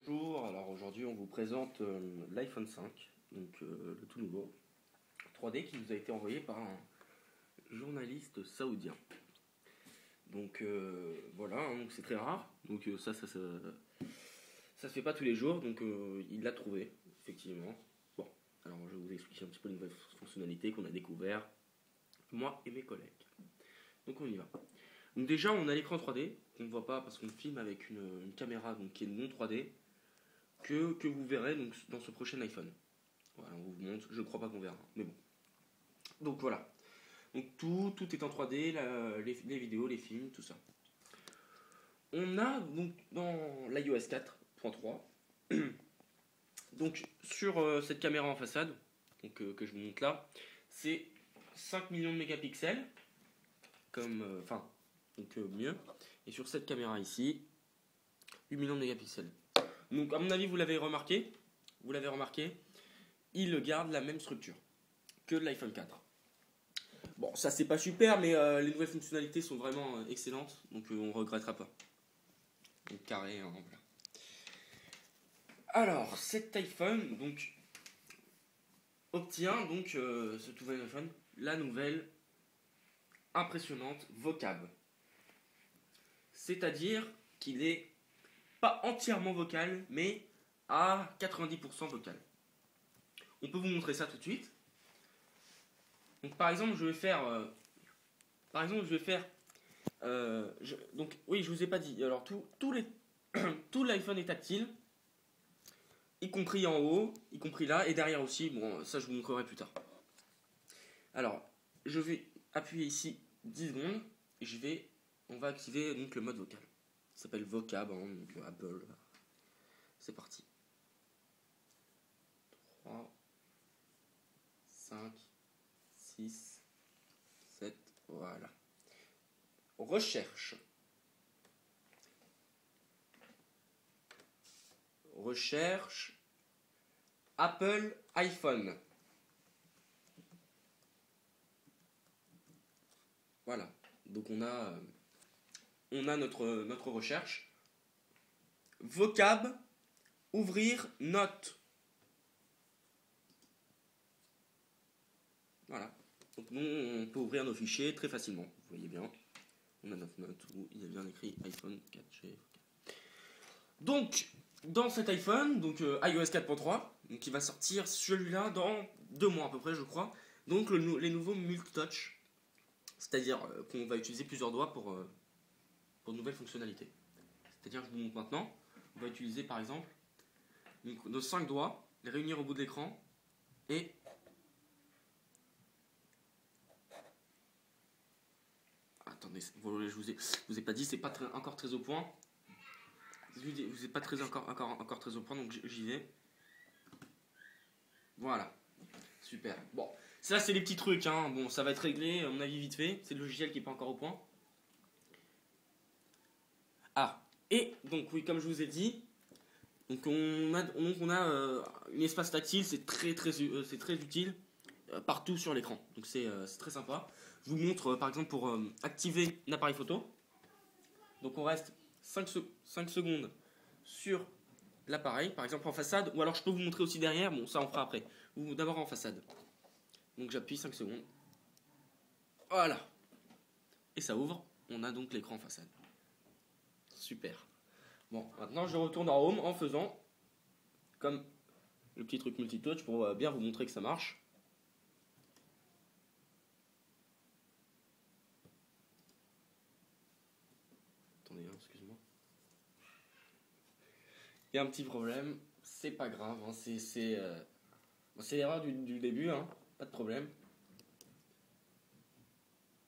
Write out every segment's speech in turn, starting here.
Bonjour, alors aujourd'hui on vous présente l'iPhone 5, donc le tout nouveau 3D qui nous a été envoyé par un journaliste saoudien. Donc voilà, hein, donc c'est très rare, donc ça se fait pas tous les jours, donc il l'a trouvé, effectivement. Bon, alors je vais vous expliquer un petit peu les nouvelles fonctionnalités qu'on a découvert, moi et mes collègues. Donc on y va. Donc déjà on a l'écran 3D, qu'on ne voit pas parce qu'on filme avec une caméra donc, qui est non 3D. Que vous verrez donc, dans ce prochain iPhone. Voilà, on vous montre, je crois pas qu'on verra, mais bon. Donc voilà. Donc tout est en 3D, les vidéos, les films, tout ça. On a donc dans l'iOS 4.3, donc sur cette caméra en façade, donc, que je vous montre là, c'est 5 millions de mégapixels, comme, donc mieux. Et sur cette caméra ici, 8 millions de mégapixels. Donc à mon avis vous l'avez remarqué, il garde la même structure que l'iPhone 4. Bon, ça c'est pas super, mais les nouvelles fonctionnalités sont vraiment excellentes, donc on regrettera pas. Donc carré, hein, voilà. Alors cet iPhone donc obtient donc ce nouvel iPhone la nouvelle impressionnante vocab, c'est-à-dire qu'il est pas entièrement vocal, mais à 90% vocal. On peut vous montrer ça tout de suite. Donc par exemple, je vais faire, donc oui, je vous ai pas dit. Alors tout l'iPhone est tactile, y compris en haut, y compris là et derrière aussi. Bon, ça je vous montrerai plus tard. Alors, je vais appuyer ici 10 secondes et on va activer donc le mode vocal. Ça s'appelle Vocab, hein, donc Apple. C'est parti. 3, 5, 6, 7, voilà. Recherche. Apple iPhone. Voilà. Donc on a notre recherche. Vocab, ouvrir note. Voilà. Donc nous, on peut ouvrir nos fichiers très facilement. Vous voyez bien. On a notre note où il y a bien écrit iPhone 4G. Donc, dans cet iPhone, donc iOS 4.3, qui va sortir celui-là dans 2 mois à peu près, je crois. Donc les nouveaux multitouch, c'est-à-dire qu'on va utiliser plusieurs doigts pour de nouvelles fonctionnalités. C'est-à-dire, je vous montre maintenant, on va utiliser par exemple nos 5 doigts, les réunir au bout de l'écran et attendez, je vous ai pas dit, c'est pas encore très au point. Vous n'êtes pas encore très au point, donc j'y vais. Voilà, super. Bon, ça c'est les petits trucs, hein. Bon, ça va être réglé, à mon avis, vite fait. C'est le logiciel qui n'est pas encore au point. Ah, et donc oui, comme je vous ai dit, donc on a une espace tactile, c'est très utile partout sur l'écran. Donc c'est très sympa. Je vous montre par exemple pour activer l'appareil photo. Donc on reste 5 secondes sur l'appareil, par exemple en façade, ou alors je peux vous montrer aussi derrière, bon ça on fera après. Ou d'abord en façade. Donc j'appuie 5 secondes. Voilà. Et ça ouvre, on a donc l'écran en façade. Super. Bon, maintenant je retourne en home en faisant comme le petit truc multitouch pour bien vous montrer que ça marche. Attendez, hein, excuse-moi. Il y a un petit problème, c'est pas grave, hein, c'est l'erreur du début, hein, pas de problème.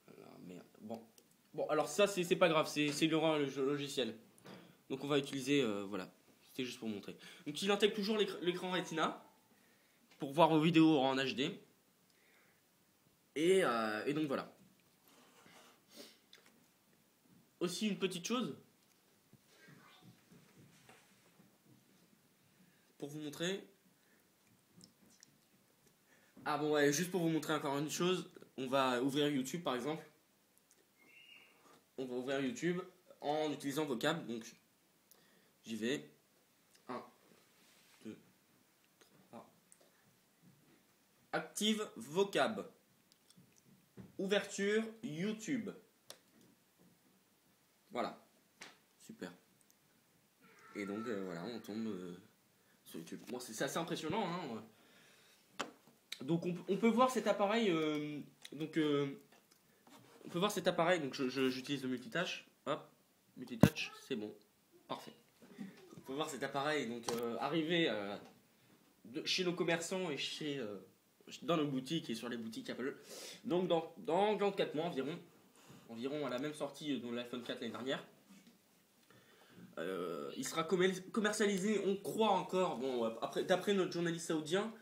Alors, merde. Bon, alors ça c'est pas grave, c'est l'erreur logiciel. Donc on va utiliser, voilà, c'était juste pour montrer. Donc il intègre toujours l'écran Retina pour voir vos vidéos en HD. Et donc voilà. Aussi une petite chose pour vous montrer. Ah bon ouais, juste pour vous montrer encore une chose, on va ouvrir YouTube par exemple. On va ouvrir YouTube en utilisant Vocab, donc j'y vais. 1, 2, 3. Active vocab. Ouverture YouTube. Voilà. Super. Et donc voilà, on tombe sur YouTube. Bon, c'est assez impressionnant. Hein. Donc on peut voir cet appareil. On peut voir cet appareil. Donc j'utilise le multitouch. Hop, multitouch, c'est bon, parfait. On peut voir cet appareil donc arriver chez nos commerçants et dans nos boutiques et sur les boutiques Apple. Donc dans 4 mois environ à la même sortie de l'iPhone 4 l'année dernière. Il sera commercialisé, on croit encore, d'après notre journaliste saoudien,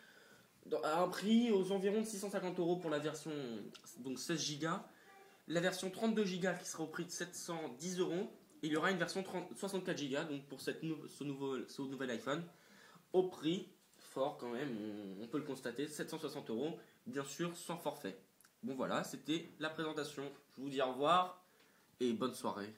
à un prix aux environs de 650 € pour la version donc 16 Go. La version 32 Go qui sera au prix de 710 €. Il y aura une version 64 Go donc pour ce nouvel iPhone au prix fort quand même, on peut le constater, 760 €, bien sûr sans forfait. Bon voilà, c'était la présentation. Je vous dis au revoir et bonne soirée.